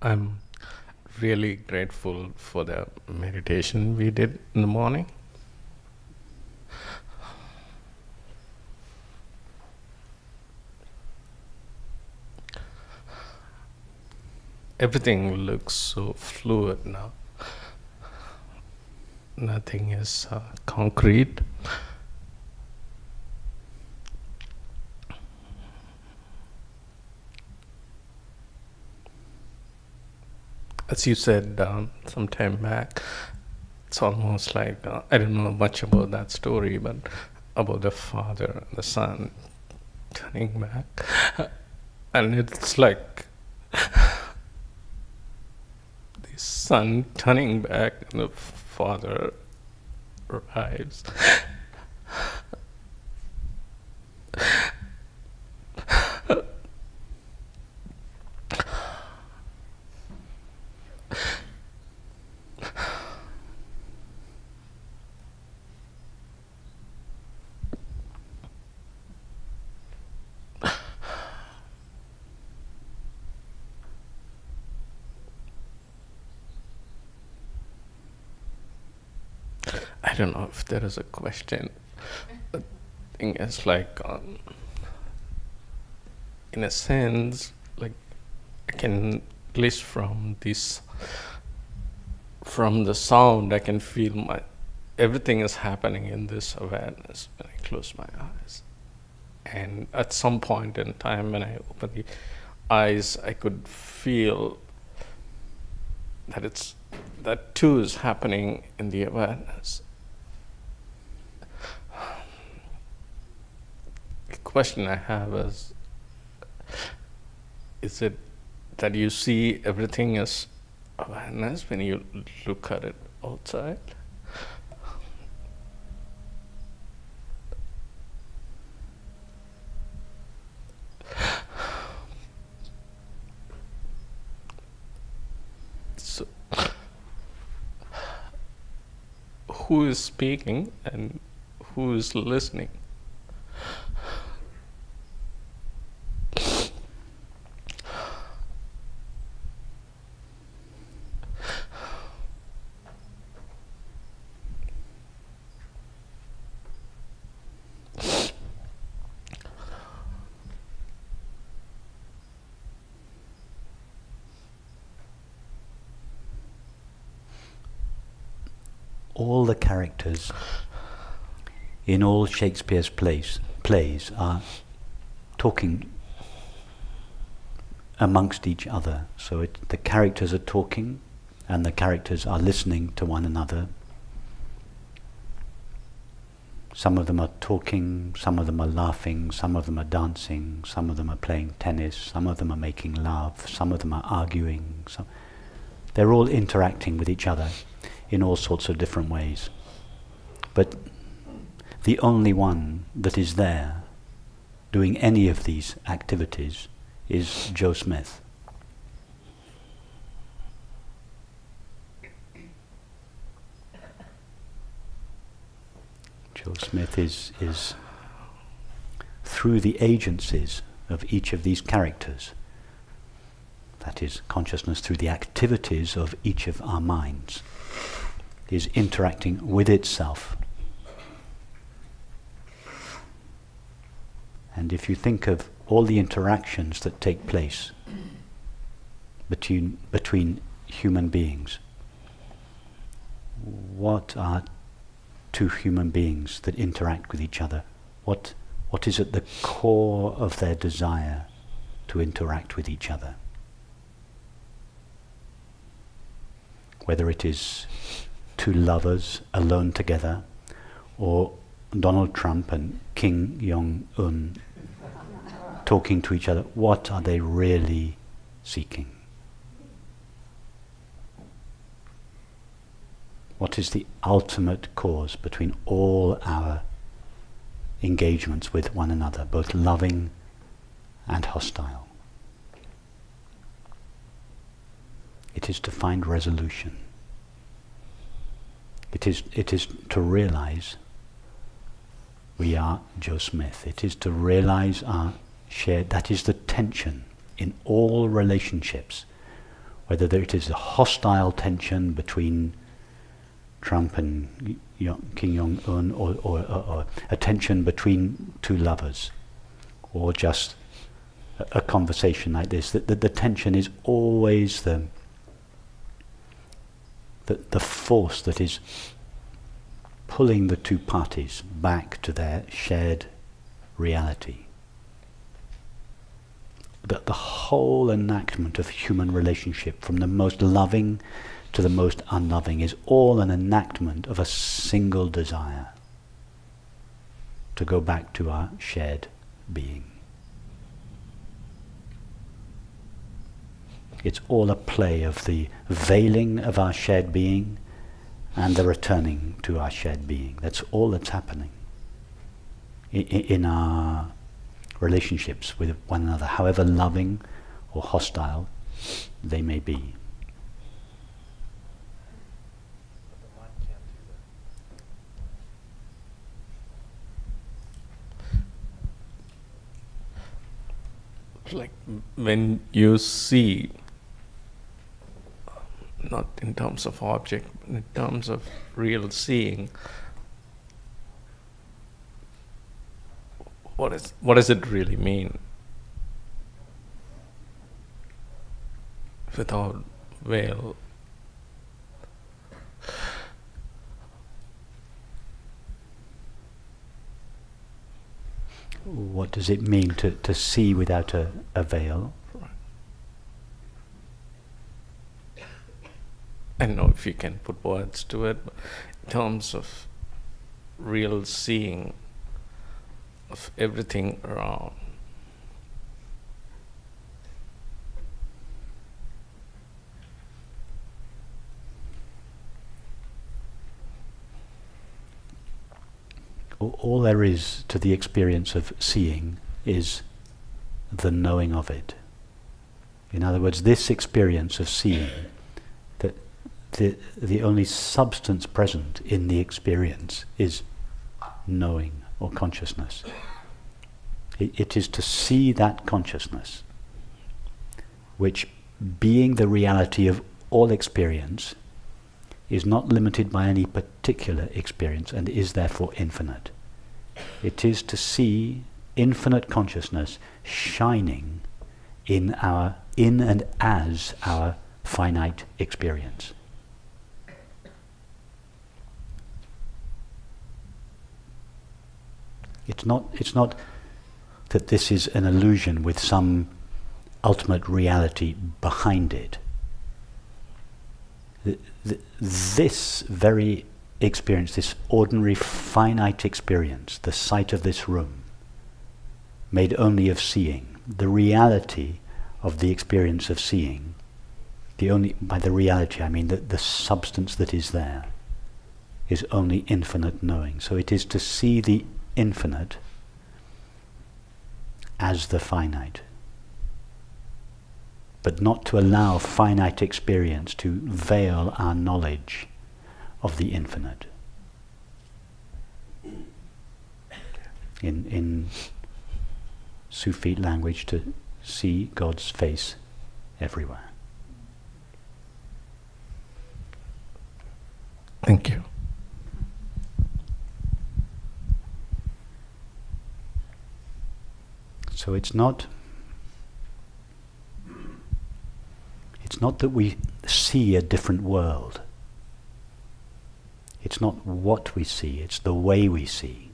I'm really grateful for the meditation we did in the morning. Everything looks so fluid now. Nothing is concrete. As you said some time back, it's almost like, I don't know much about that story, but about the father and the son turning back. And it's like the son turning back and the father arrives. I don't know if there is a question. The thing is like, in a sense, like I can, at least from this, from the sound, I can feel everything is happening in this awareness when I close my eyes. And at some point in time when I open the eyes, I could feel that that too is happening in the awareness. The question I have is it that you see everything as awareness when you look at it outside? So, who is speaking and who is listening? All the characters in all Shakespeare's plays are talking amongst each other. So the characters are talking and the characters are listening to one another. Some of them are talking, some of them are laughing, some of them are dancing, some of them are playing tennis, some of them are making love, some of them are arguing. They're all interacting with each other in all sorts of different ways. But the only one that is there doing any of these activities is Joe Smith. Joe Smith is through the agencies of each of these characters, that is, consciousness through the activities of each of our minds, is interacting with itself. And if you think of all the interactions that take place between human beings, what are two human beings that interact with each other? What is at the core of their desire to interact with each other? Whether it is two lovers alone together, or Donald Trump and Kim Jong-un talking to each other, what are they really seeking? What is the ultimate cause between all our engagements with one another, both loving and hostile? It is to find resolution. It is to realize we are Joe Smith. It is to realize our shared, that is the tension in all relationships whether it is a hostile tension between Trump and Kim Jong-un, or a tension between two lovers, or just a conversation like this, that the tension is always the force that is pulling the two parties back to their shared reality. The whole enactment of human relationship, from the most loving to the most unloving, is all an enactment of a single desire to go back to our shared being. It's all a play of the veiling of our shared being and the returning to our shared being. That's all that's happening in our relationships with one another, however loving or hostile they may be. Like when you see, not in terms of object, but in terms of real seeing, what does it really mean? Without veil. What does it mean to see without a veil? I don't know if you can put words to it, but in terms of real seeing of everything around. All there is to the experience of seeing is the knowing of it. In other words, this experience of seeing, that the only substance present in the experience is knowing or consciousness. It is to see that consciousness, which, being the reality of all experience, is not limited by any particular experience and is therefore infinite. It is to see infinite consciousness shining in and as our finite experience. It's not that this is an illusion with some ultimate reality behind it. This very experience, this ordinary finite experience, the sight of this room, made only of seeing, the reality of the experience of seeing, by the reality I mean the substance that is there, is only infinite knowing. So it is to see the infinite as the finite, but not to allow finite experience to veil our knowledge of the infinite. In Sufi language, to see God's face everywhere. Thank you. So it's not that we see a different world. It's not what we see, it's the way we see.